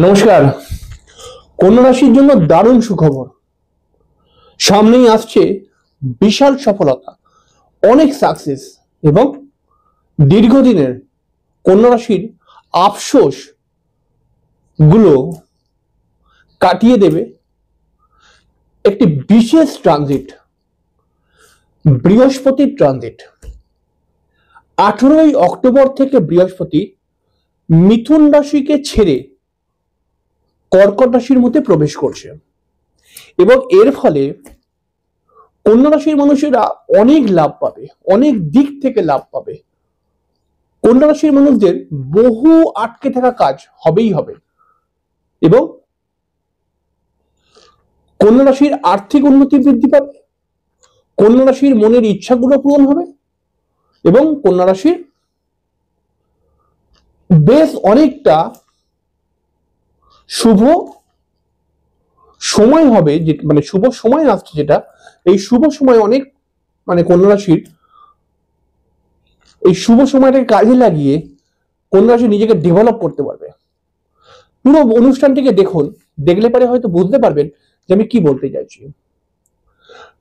নমস্কার। কন্যা রাশির জন্য দারুণ সুখবর। সামনেই আসছে বিশাল সফলতা, অনেক সাকসেস এবং দীর্ঘদিনের কন্যা রাশির আফসোস গুলো কাটিয়ে দেবে একটি বিশেষ ট্রানজিট, বৃহস্পতির ট্রানজিট। 18ই অক্টোবর থেকে বৃহস্পতি মিথুন রাশিকে ছেড়ে কর্কট রাশির মধ্যে প্রবেশ করছে এবং এর ফলে কন্যা রাশির মানুষেরা অনেক লাভ পাবে, অনেক দিক থেকে লাভ পাবে। কন্যা রাশির মানুষদের বহু আটকে থাকা কাজ হবেই হবে এবং কন্যা রাশির আর্থিক উন্নতি বৃদ্ধি পাবে, কন্যা রাশির মনের ইচ্ছাগুলো পূরণ হবে এবং কন্যা রাশির বেশ অনেকটা শুভ সময় হবে, যে মানে শুভ সময় আসছে, যেটা এই শুভ সময় অনেক কন্যা রাশির এই শুভ সময়টাকে কাজে লাগিয়ে কন্যা রাশি নিজেকে ডেভেলপ করতে পারবে। পুরো অনুষ্ঠানটিকে দেখুন, দেখলে পরে হয়তো বুঝতে পারবেন যে আমি কি বলতে চাইছি।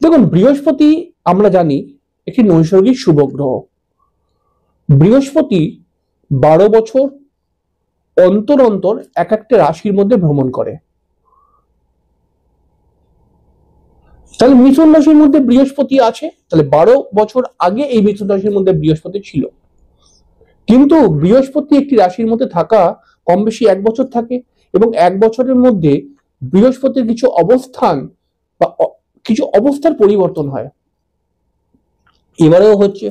দেখুন, বৃহস্পতি আমরা জানি একটি নৈসর্গিক শুভ গ্রহ। বৃহস্পতি 12 বছর অন্তর অন্তর এক একটা রাশির মধ্যে ভ্রমণ করে। তাহলে মিথুন রাশির মধ্যে বৃহস্পতি আছে, তাহলে 12 বছর আগে এই মিথুন রাশির মধ্যে বৃহস্পতি ছিল। কিন্তু বৃহস্পতি একটি রাশির মধ্যে থাকা কম বেশি 1 বছর থাকে এবং 1 বছরের মধ্যে বৃহস্পতির কিছু অবস্থান বা কিছু অবস্থার পরিবর্তন হয়। এবারেও হচ্ছে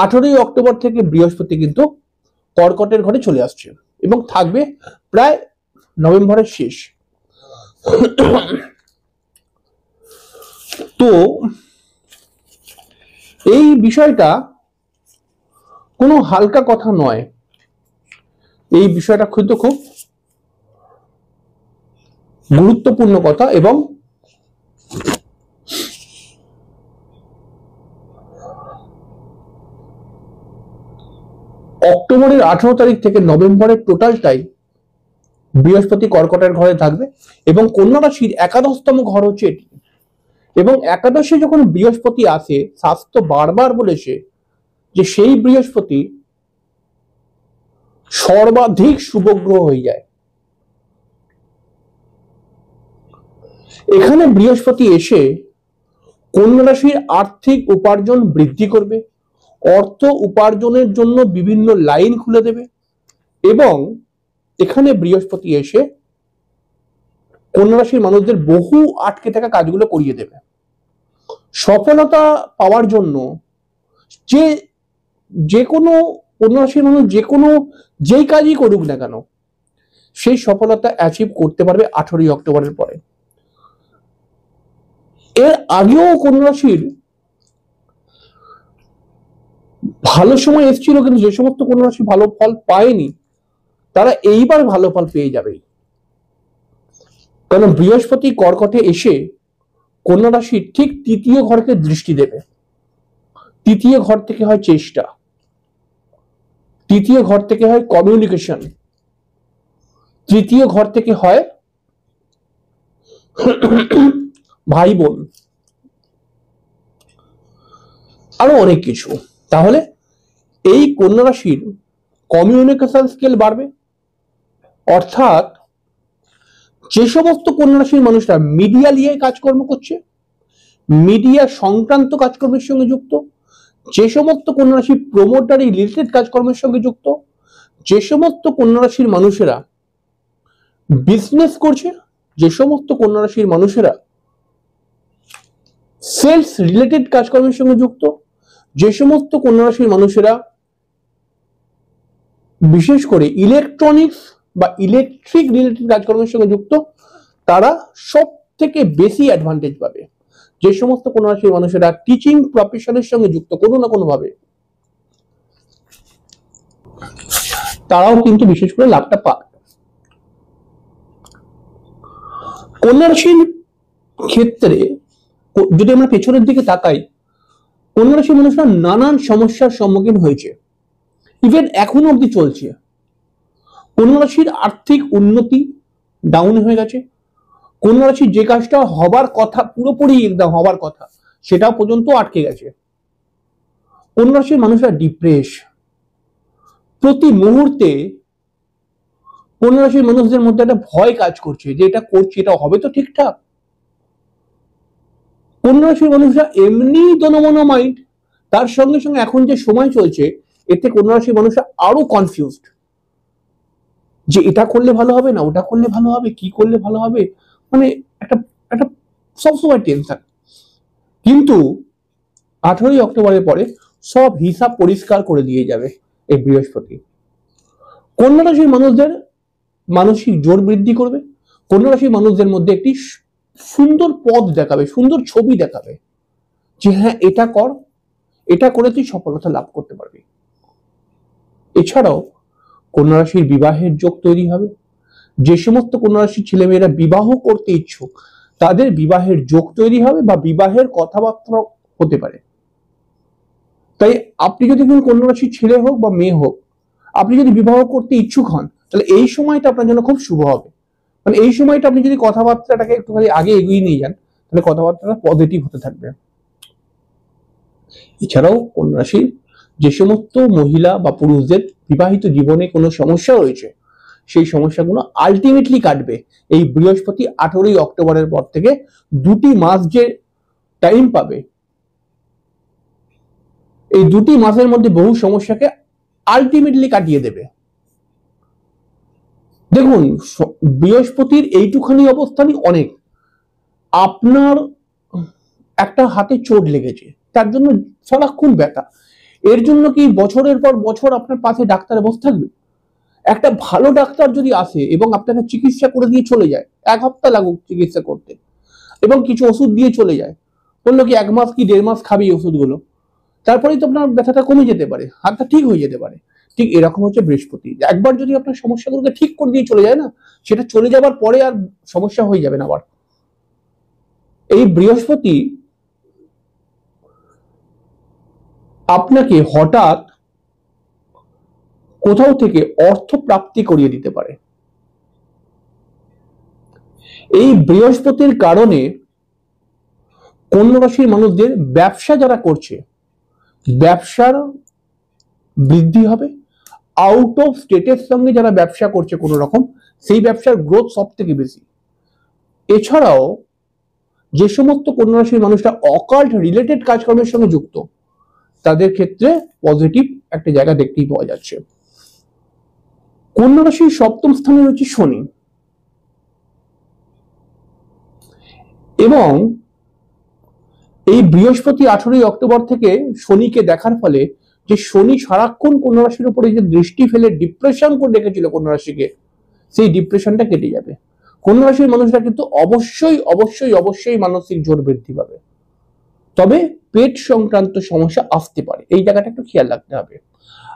18ই অক্টোবর থেকে বৃহস্পতি কিন্তু কর্কটের ঘরে চলে আসছে এবং থাকবে প্রায় নভেম্বরের শেষ। তো এই বিষয়টা কোনো হালকা কথা নয়, এই বিষয়টা খুব গুরুত্বপূর্ণ কথা এবং অক্টোবরের 18 তারিখ থেকে নভেম্বরের টোটালটাই বৃহস্পতি কর্কটের ঘরে থাকবে এবং কন্যা রাশির একাদশতম ঘর হচ্ছে এটি। এবং একাদশে যখন বৃহস্পতি আসে, শাস্ত্র বারবার বলেছে যে সেই বৃহস্পতি সর্বাধিক শুভগ্রহ হয়ে যায়। এখানে বৃহস্পতি এসে কন্যা রাশির আর্থিক উপার্জন বৃদ্ধি করবে, অর্থ উপার্জনের জন্য বিভিন্ন লাইন খুলে দেবে এবং এখানে বৃহস্পতি এসে কন্যা রাশির মানুষদের বহু আটকে থাকা কাজগুলো করিয়ে দেবে। সফলতা পাওয়ার জন্য যে কোনো কন্যা রাশির মানুষ যেই কাজই করুক না কেন, সেই সফলতা অ্যাচিভ করতে পারবে 18ই অক্টোবরের পরে। এর আগেও কন্যা রাশির ভালো সময় এসেছিল, কিন্তু যে সমস্ত কন্যা রাশি ভালো ফল পায়নি তারা এইবার ভালো ফল পেয়ে যাবে। কারণ বৃহস্পতি কর্কটে এসে কন্যা রাশির ঠিক তৃতীয় ঘরকে দৃষ্টি দেবে। তৃতীয় ঘর থেকে হয় চেষ্টা, তৃতীয় ঘর থেকে হয় কমিউনিকেশন, তৃতীয় ঘর থেকে হয় ভাই বোন, আরো অনেক কিছু। তাহলে এই কন্যা রাশির কমিউনিকেশন স্কিল বাড়বে, অর্থাৎ যে সমস্ত কন্যা রাশির মানুষরা মিডিয়া নিয়ে কাজকর্ম করছে, মিডিয়া সংক্রান্ত কাজকর্মের সঙ্গে যুক্ত, যে সমস্ত কন্যা রাশি প্রমোটারি রিলেটেড কাজকর্মের সঙ্গে যুক্ত, যে সমস্ত কন্যা রাশির মানুষেরা বিজনেস করছে, যে সমস্ত কন্যা রাশির মানুষেরা সেলস রিলেটেড কাজকর্মের সঙ্গে যুক্ত, যে সমস্ত কন্যা রাশির মানুষেরা বিশেষ করে ইলেকট্রনিক্স বা ইলেকট্রিক রিলেটেড কাজকর্মের সঙ্গে যুক্ত, তারা সব থেকে বেশি অ্যাডভান্টেজ পাবে। যে সমস্ত কন্যা রাশির মানুষেরা টিচিং প্রফেশনের সঙ্গে যুক্ত কোনো না কোনো ভাবে, তারাও কিন্তু বিশেষ করে লাভটা পাবে। কন্যা রাশির ক্ষেত্রে যদি আমরা পেছনের দিকে তাকাই, কন্যা রাশির মানুষরা নানান সমস্যার সম্মুখীন হয়েছে, ইভেন এখনো অব্দি চলছে। কন্যা রাশির আর্থিক উন্নতি ডাউন হয়ে গেছে। কন্যা রাশির যে কাজটা হবার কথা, পুরোপুরি একদম হবার কথা, সেটা পর্যন্ত আটকে গেছে। কন্যা রাশির মানুষরা ডিপ্রেস। প্রতি মুহূর্তে কন্যা রাশির মানুষদের মধ্যে একটা ভয় কাজ করছে যে এটা করছি, এটা হবে তো ঠিকঠাক। কন্যা রাশির মানুষরা এমনি দনমন মাইন্ড, তার সঙ্গে সঙ্গে এখন যে সময় চলছে এতে কন্যা রাশির মানুষরা আরো কনফিউজড যে এটা করলে ভালো হবে না ওটা করলে ভালো হবে, কি করলে ভালো হবে, মানে একটা একটা সবসময় টেনশন। কিন্তু 18ই অক্টোবরের পরে সব হিসাব পরিষ্কার করে দিয়ে যাবে এই বৃহস্পতি। কন্যা রাশির মানুষদের মানসিক জোর বৃদ্ধি করবে। কন্যা রাশির মানুষদের মধ্যে একটি সুন্দর পথ দেখাবে, সুন্দর ছবি দেখাবে যে হ্যাঁ এটা কর, এটা করে তুই সফলতা লাভ করতে পারবি। এছাড়াও কন্যা রাশির বিবাহের যোগ তৈরি হবে। যে সমস্ত কন্যা রাশির ছেলেমেয়েরা বিবাহ করতে ইচ্ছুক তাদের বিবাহের যোগ তৈরি হবে বা বিবাহের কথাবার্তা হতে পারে। তাই আপনি যদি কোনো কন্যা রাশির ছেলে হোক বা মেয়ে হোক, আপনি যদি বিবাহ করতে ইচ্ছুক হন তাহলে এই সময়টা আপনার জন্য খুব শুভ হবে। মানে এই সময়টা আপনি যদি কথাবার্তাটাকে একটুখানি আগে এগিয়ে নিয়ে যান তাহলে কথাবার্তাটা পজিটিভ হতে থাকবে। এছাড়াও কন্যা রাশির যে সমস্ত মহিলা বা পুরুষদের বিবাহিত জীবনে কোনো সমস্যা রয়েছে সেই সমস্যাগুলো আলটিমেটলি কাটবে এই বৃহস্পতি 18ই অক্টোবরের পর থেকে। 2টি মাস যে টাইম পাবে, এই 2টি মাসের মধ্যে বহু সমস্যাকে আলটিমেটলি কাটিয়ে দেবে। দেখুন, বৃহস্পতির এইটুখানি অবস্থানই অনেক। আপনার একটা হাতে চোট লেগেছে, তার জন্য সারাক্ষণ ব্যথা, এর জন্য কি বছরের পর বছর আপনার পাশে ডাক্তারে বসে থাকবে? একটা ভালো ডাক্তার যদি আসে এবং আপনাকে চিকিৎসা করে দিয়ে চলে যায়, 1 সপ্তাহ লাগুক চিকিৎসা করতে, এবং কিছু ওষুধ দিয়ে চলে যায়, বললো কি 1 মাস কি 1.5 মাস খাবে এই ওষুধগুলো, তারপরেই তো আপনার ব্যথাটা কমে যেতে পারে, হাতটা ঠিক হয়ে যেতে পারে। ঠিক এরকম হচ্ছে বৃহস্পতি, একবার যদি আপনার সমস্যাগুলোকে ঠিক করে দিয়ে চলে যায় না, সেটা চলে যাবার পরে আর সমস্যা হয়ে যাবে না আবার। এই বৃহস্পতি আপনাকে হঠাৎ কোথাও থেকে অর্থ প্রাপ্তি করিয়ে দিতে পারে। এই বৃহস্পতির কারণে কন্যা রাশির মানুষদের ব্যবসা যারা করছে ব্যবসার বৃদ্ধি হবে। আউট অফ স্টেটের সঙ্গে যারা ব্যবসা করছে কোন রকম, সেই ব্যবসার গ্রোথ সব থেকে বেশি। এছাড়াও যে সমস্ত কন্যা রাশির মানুষরা অকাল্ট রিলেটেড কাজকর্মের সঙ্গে যুক্ত তাদের ক্ষেত্রে পজিটিভ একটা জায়গা দেখতেই পাওয়া যাচ্ছে। কন্যা রাশির 7ম স্থানে রয়েছে শনি, এবং এই বৃহস্পতি 18ই অক্টোবর থেকে শনিকে দেখার ফলে যে শনি সারাক্ষণ কন্যা রাশির উপরে যে দৃষ্টি ফেলে ডিপ্রেশন করে রেখেছিল কন্যা রাশিকে, সেই ডিপ্রেশনটা কেটে যাবে। কন্যা রাশির মানুষরা কিন্তু অবশ্যই অবশ্যই অবশ্যই মানসিক জোর বৃদ্ধি পাবে, তবে পেট সংক্রান্ত সমস্যা আসতে পারে, এই জায়গাটা একটু খেয়াল রাখতে হবে।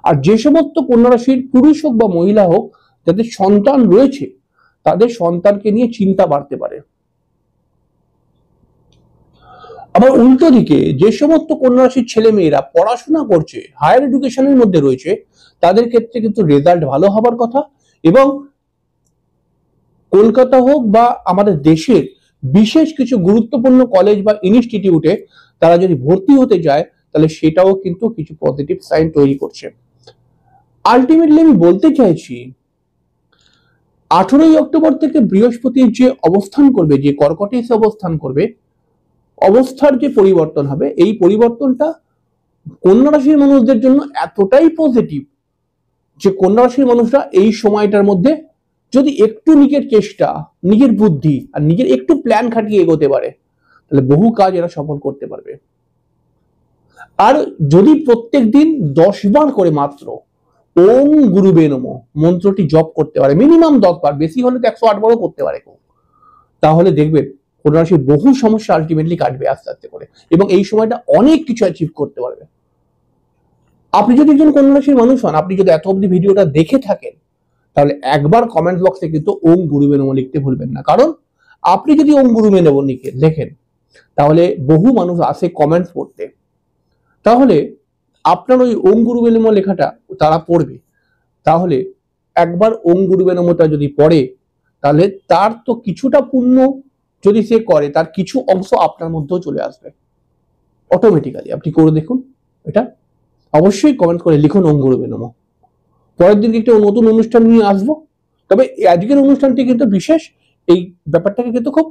আর যে সমস্ত কন্যা রাশির পুরুষ হোক বা মহিলা হোক যাদের সন্তান রয়েছে তাদের সন্তানকে নিয়ে চিন্তা বাড়তে পারে। আবার উল্টো দিকে যে সমস্ত কন্যা রাশির ছেলে মেয়েরা পড়াশোনা করছে, হায়ার এডুকেশনের মধ্যে রয়েছে, তাদের ক্ষেত্রে কিন্তু রেজাল্ট ভালো হবার কথা, এবং কলকাতা হোক বা আমাদের দেশের বিশেষ কিছু গুরুত্বপূর্ণ কলেজ বা ইনস্টিটিউটে তারা যদি ভর্তি হতে যায় তাহলে সেটাও কিন্তু কিছু পজিটিভ সাইন তৈরি করছে। আলটিমেটলি আমি বলতে চাইছি 18ই অক্টোবর থেকে বৃহস্পতির যে অবস্থান করবে, যে কর্কটে এসে অবস্থান করবে, অবস্থার যে পরিবর্তন হবে, এই পরিবর্তনটা কন্যা রাশির মানুষদের জন্য এতটাই পজিটিভ যে কন্যা রাশির মানুষরা এই সময়টার মধ্যে যদি একটু নিজের চেষ্টা, নিজের বুদ্ধি আর নিজের একটু প্ল্যান খাটিয়ে এগোতে পারে তাহলে বহু কাজ এরা সফল করতে পারবে। আর যদি প্রত্যেক দিন 10 বার করে মাত্র ওম গুরুবে নমঃ মন্ত্রটি জপ করতে পারে, মিনিমাম 10 বার, বেশি হলে তো 108 বারও করতে পারে কেউ, তাহলে দেখবেন কন্যা রাশির বহু সমস্যা আলটিমেটলি কাটবে আস্তে আস্তে করে, এবং এই সময়টা অনেক কিছু অ্যাচিভ করতে পারবে। আপনি যদি একজন কন্যা রাশির মানুষ হন, আপনি যদি এত অবধি ভিডিওটা দেখে থাকেন তাহলে একবার কমেন্ট বক্সে কিন্তু ওম গুরুবে নমঃ লিখতে ভুলবেন না, কারণ আপনি যদি ওম গুরুবে নমঃ লেখেন তাহলে বহু মানুষ আসে কমেন্ট পড়তে, তাহলে আপনার ওই ওম গুরুবে নমঃ লেখাটা তারা পড়বে, তাহলে একবার ওম গুরুবে নমঃটা যদি পড়ে তাহলে তার তো কিছুটা পুণ্য যদি সে করে, তার কিছু অংশ আপনার মধ্যেও চলে আসবে অটোমেটিক্যালি। আপনি করে দেখুন এটা, অবশ্যই কমেন্ট করে লিখুন ওম গুরুবে নমঃ। পরের দিনকে একটা নতুন অনুষ্ঠান নিয়ে আসবো, তবে আজকের অনুষ্ঠানটি কিন্তু বিশেষ, এই ব্যাপারটাকে কিন্তু খুব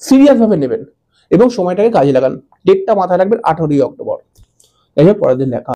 সিরিয়াস ভাবে নেবেন এবং সময়টাকে কাজে লাগান। ডেটটা মাথায় রাখবেন 18ই অক্টোবর। যাই হোক, পরের দিন দেখা।